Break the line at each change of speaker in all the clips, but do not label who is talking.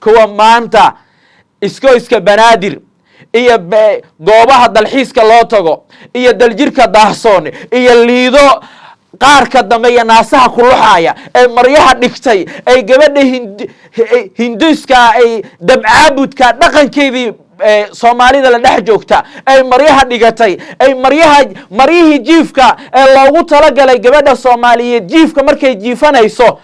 kuwa maanta iska banaadir iyo goobaha dalxiiska loo tago iyo daljirka daahsoon iyo liido qaarka dambe iyo naasaha ku luxaya ee maryaha dhigtay ay gabadha hinduuska ay dabcaabudka dhaqankeedii Soomaalida la dhex joogta ay maryaha dhigatay ay maryihii jiifka ee loogu talagalay gabadha Soomaaliyeed jiifka markay jiifanayso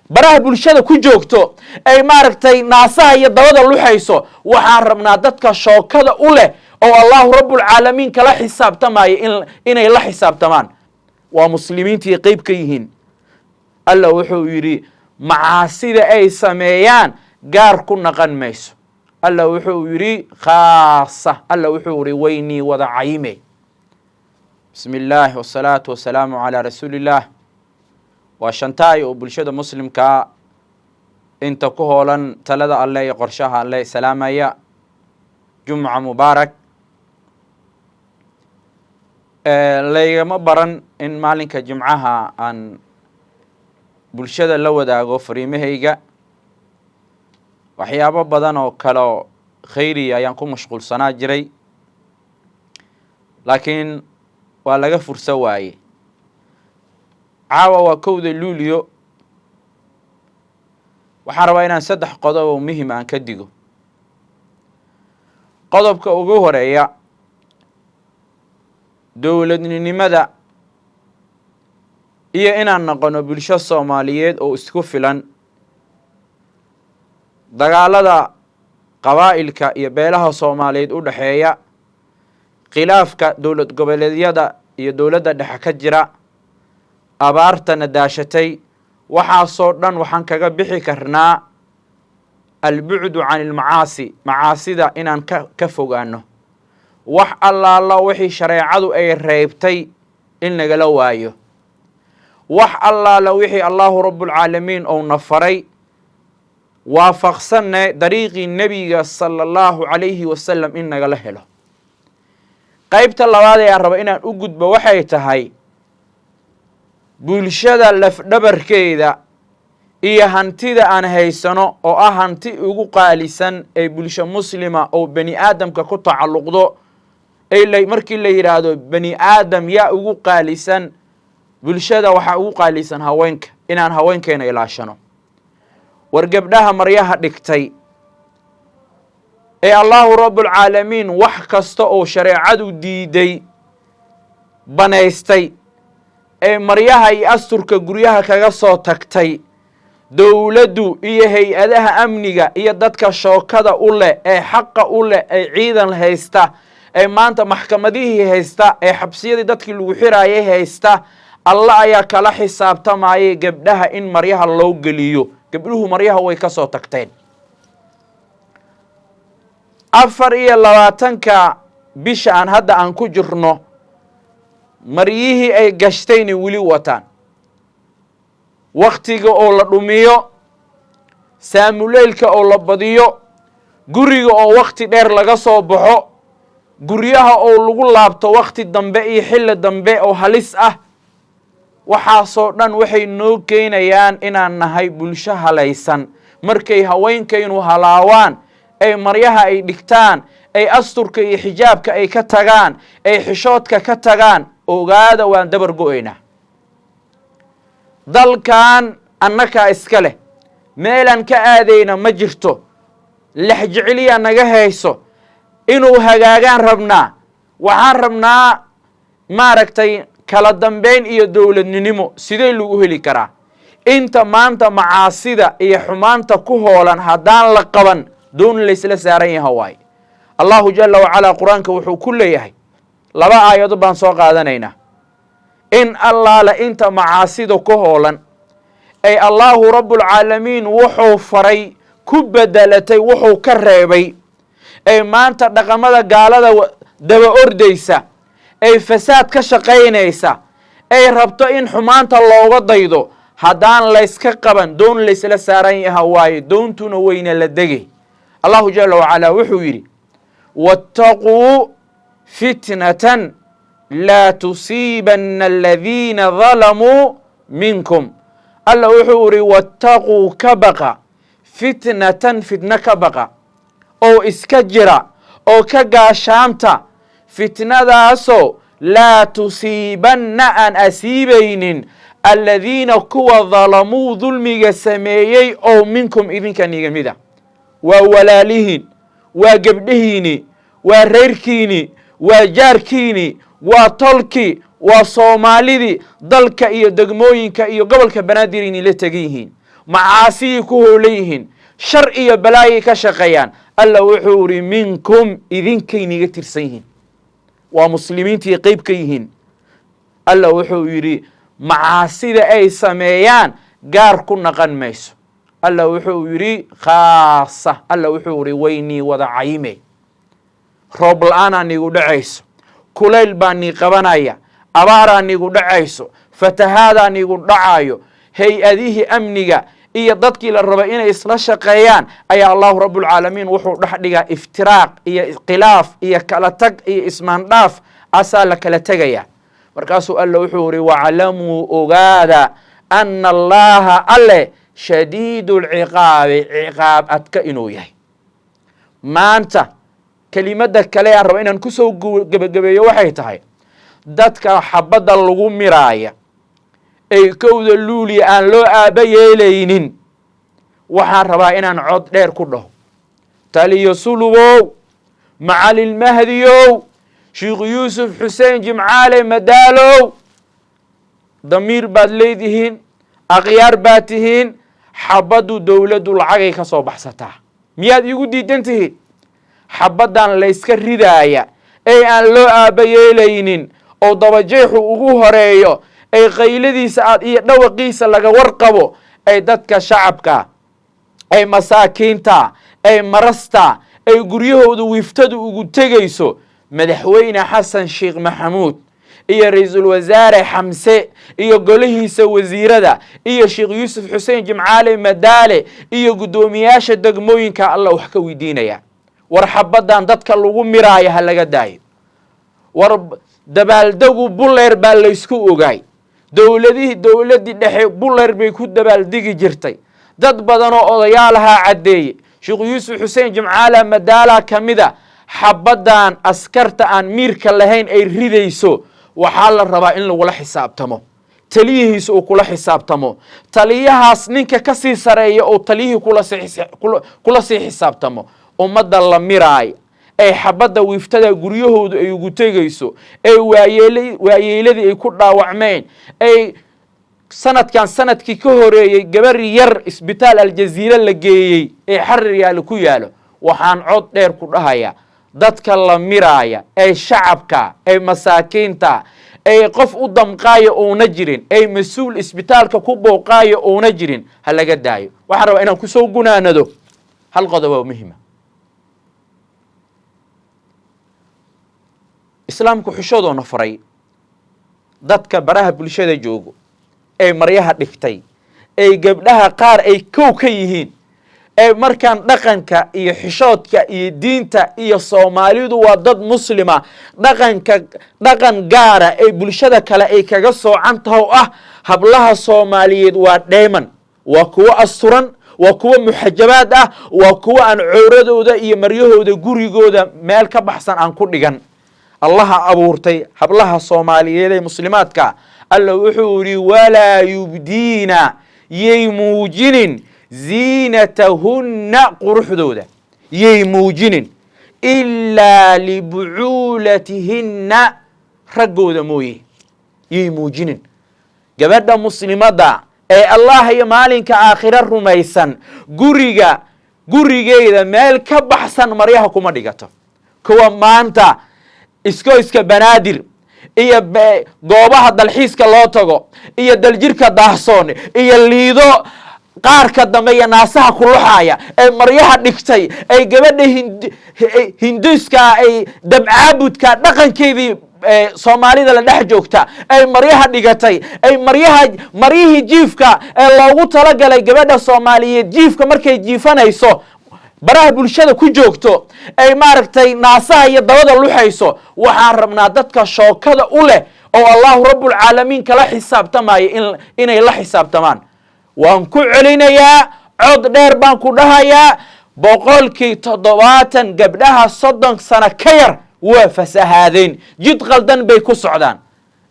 baraha bulshada ku joogto ay maaragtay naasaha iyo dabada luxayso waxaan rabnaa dadka shookada u leh oo Allahu Rabbul Caalamiin kala xisaabtamayo inay la xisaabtamaan waa muslimiintii qayb ka yihiin alla wuxuu yiri macaasida ay sameeyaan gaar ku naqan mayso alla wuxuu yiri khaasa alla wuxuu yiri wayni wada cayime bismillaah wasalaatu wasalaamu ala rasuulillah wa shantaay oo bulshada muslimka inta ku hoolan talada alle iyo qorshaha alle salaamaya jumca mubaarak leeyama baran in maalinka jumcaha aan bulshada la wadaago fariimahayga waxyaabo badan oo kale khayri ayaan ku mashquulsanaa jiray laakiin waa laga furso waaye caawa waa kowda luuliyo waxaan rabaa inaan 3 qodob oo muhiim aan ka digo qodobka ugu horeeya dowladnimada iyo inaan noqono bulsho Soomaaliyeed oo isku filan dagaalada qabaa'ilka iyo beelaha Soomaaliyeed u dhaxeeya khilaafka dowlad goboleedyada iyo dowladda dhexe ka jira abaartana daashatay waxaasoo dhan waxaan kaga bixi karnaa albucdu can ilmacaasi macaasida inaan ka fogaano wax allaala wixii shareecadu ay reebtay in nagala waayo wax allaala wixii Allahu Rabbul Caalamiin oo nafaray waafaqsanay dariiqii nabiga sallallahu alayhi wasallam in nagala helo qaybta labaad ee raba inaan u gudbo waxay tahay bulshada lafdhabarkeeda iyo hantida aan haysano oo ah hanti ugu qaalisan ee bulsho muslima oo bani aadamka ku tacalluqdo ay markii la yiraahdo bani aadam yaa ugu qaalisan bulshada waxa ugu qaalisan haweenka inaan haweenkeena ilaashano war gabdhaha maryaha dhigtay ee Allahu Rabbul Caalamiin wax kasta oo shareecadu diiday banaystay ee maryaha iyo asturka guryaha kaga soo tagtay dawladdu iyo hay'adaha amniga iyo dadka shookada u leh ee xaqa u leh ee ciidan haysta ee maanta maxkamadihii haysta ee xabsiyadii dadkii lagu xiraayay haysta Allah ayaa kala xisaabtamayay gabdhaha in maryaha loo geliyo gabdhuhu maryaha way ka soo tagteen 24 bisha aan hadda aan ku jirno maryihii ay gashtayna wili wataan waqtiga oo la dhumiyo saamuleelka oo la badiyo guriga oo waqti dheer laga soo baxo guryaha oo lagu laabto waqti dambe iyo xilli dambe oo halis ah waxaasoo dhan waxay noo keenayaan inaan nahay bulsho halaysan markay haweenkaynu halaawaan ay maryaha ay dhigtaan ay asturka iyo xijaabka ay ka tagaan ay xishoodka ka tagaan ogaada waan dabar go'ayna dalkan annaka iska leh meelan ka aadayna ma jirto laxjiciliya naga hayso inuu hagaagaan rabnaa waxaan rabnaa maaragtay kala dambeyn iyo dawladnimo sidee lagu heli karaa inta maanta macaasida iyo xumaanta ku hoolan haddaan la qaban doon laysla saaran yahay waay Allahu jalla wa ala quraanka wuxuu ku leeyahay 2 aayado baan soo qaadanaynaa in Allah la inta macaasida ku hoolan ay Allahu Rabbul Caalamiin wuxuu faray ku bedelatay wuxuu ka reebay ay maanta dhaqamada gaalada daba ordaysa ay fasaad ka shaqaynaysa ay rabto in xumaanta looga daydo haddaan la iska qaban doon la isla saaran yahay waay doontuna weyna la degay Allahu jalla wa ala wuxuu yiri wattaquu fitnatan la tusibanna alladhina zalamu minkum alla wuxuu yiri wattaquu kabaqa fitnatan fitna ka baqa oo iska jira oo ka gaashaamta fitnadaasoo laa tusiibanna aan asiibaynin aladiina kuwa dalamuu dulmiga sameeyey oo minkum idinkan iga mida waa walaalihiin waa gebdhihiini waa reerkiini waa jaarkiini waa tolki waa soomaalidii dalka iyo degmooyinka iyo gobolka banaadir inay la tegan yihiin macaasiyay ku hoolan yihiin shar iyo balaayay ka shaqeeyaan alla wuxuu uri minkum idinkayniga tirsan yihiin waa muslimiintii qayb ka yihiin alla wuxuu yidhi macaasida ay sameeyaan gaar ku naqan mayso alla wuxuu yidhi khaasa alla wuxuu yidhi waynii wada cayime roob la-aanaa nigu dhacayso kulayl baa nii qabanaya abaaraa nigu dhacayso fatahaadaa nigu dhacayo hay-adihii amniga iyo dadkii la raba inay isla shaqeeyaan ayaa allahu rabbulcaalamiin wuxuu dhex dhigaa iftiraaq iyo khilaaf iyo kala tag iyo ismaandhaaf asaa la kala tegaya markaasuu alla wuxuu yidhi waclamuu ogaada ana allaha alle shadiidu lciqaabi ciqaab adka inuu yahay maanta kelimada kale aan raba inaan kusoo gebagabeeyo waxay tahay dadka xabadda lagu miraaya ay kowda luuliya aan loo aaba yeelaynin waxaan rabaa inaan cod dheer ku dhaho taliyo sulubow macalilmahdiyow sheikh yuusuf xuseen jimcaale madaalow damiir baad leedihiin akhyaar baad tihiin xabaddu dowladdu lacagay ka soo baxsataa miyaad igu diidan tihiin xabaddan layska ridaaya ee aan loo aaba yeelaynin oo dabajeexu ugu horeeyo ay qayladiisa aad iyo dhawaqiisa laga warqabo ay dadka shacabka ay masaakiinta ay marasta ay guryahooda wiiftadu ugu tegayso madaxweyne xasan sheekh maxamuud iyo ra-iisul wasaare xamse iyo golihiisa wasiirada iyo sheekh yuusuf xuseen jimcaale madaale iyo guddoomiyaasha degmooyinka alla wax ka weydiinaya war xabaddan dadka lagu miraayo ha laga daayo war dabaaldegu buleer baa laysku ogaay dowladdii dhexe buleer bay ku dabaaldegi jirtay dad badanoo odayaalahaa caddeeye sheekh yuusuf xuseen jimcaala madaala ka mida xabaddan askarta aan miirka lahayn ay ridayso waxaa la rabaa in lagula xisaabtamo taliyihiisa uu kula xisaabtamo taliyahaas ninka ka sii sareeya oo taliyihii kula sii xisaabtamo ummadda la miraay ay xabadda wiiftada guryahoodu ay ugu tegayso ay waayeeladii ay ku dhaawacmeen ay sanadkan sanadkii ka horeeyey gabar yar isbitaal aljaziira la geeyey ee xarir yaalo ku yaalo waxaan cod dheer ku dhahayaa dadka la miraaya ee shacabka ee masaakiinta ay qof u damqaayo uuna jirin ay mas-uul isbitaalka ku booqaayo uuna jirin ha laga daayo waxaan rabaa inaan kusoo gunaanado hal qodob oo muhima islaamku xushodoona faray dadka baraha bulshada joogo ee maryaha dhigtay ee gabdhaha qaar ay kow ka yihiin ee markaan dhaqanka iyo xishoodka iyo diinta iyo soomaalidu waa dad muslima dhaqan gaara ee bulshada kale ay kaga soocan taha oo ah hablaha soomaaliyeed waa dheeman waa kuwo asturan waa kuwo muxajabaad ah waa kuwo aan cowradooda iyo maryahooda gurigooda meel ka baxsan aan ku dhigan allaha abuurtay hablaha soomaaliyeed ee muslimaadka alla wuxuu yidhi walaa yubdiina yay muujinin ziinatahunna quruxdooda yay muujinin ilaa libucuulatihinna raggooda mooye yay muujinin gabadha muslimadda ee allah iyo maalinka aakhira rumaysan gurigeeda meel ka baxsan maryaha kuma dhigato kuwa maanta iskoyska banaadir iyo goobaha dalxiiska loo tago iyo daljirka daahsoon iyo liido qaarka dambe iyo naasaha ku luxaaya ee maryaha dhigtay ay gabadha hinduuska ay dabcaabudka dhaqankeedii soomaalida la dhex joogta ay maryaha dhigatay ay maryihii jiifka ee loogu talagalay gabadha soomaaliyeed jiifka markay jiifanayso baraha bulshada ku joogto ay maaragtay naasaha iyo dabada luxayso waxaan rabnaa dadka shookada u leh oo allahu rabbulcaalamiin kala xisaabtamayo inay la xisaabtamaan waan ku celinayaa cod dheer baan ku dhahayaa boqolkii 70 gabdhaha 30 sano ka yar waa fasahaadeen jid qaldan bay ku socdaan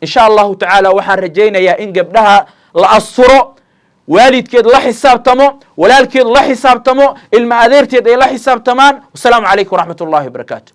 insha Allah taala waxaan rajaynayaa in gabdhaha la asturo waalidkeed la xisaabtamo walaalkeed la xisaabtamo ilma adeerteed ay la xisaabtamaan wassalaamu calaykum waraxmatullaahi wabarakaatuh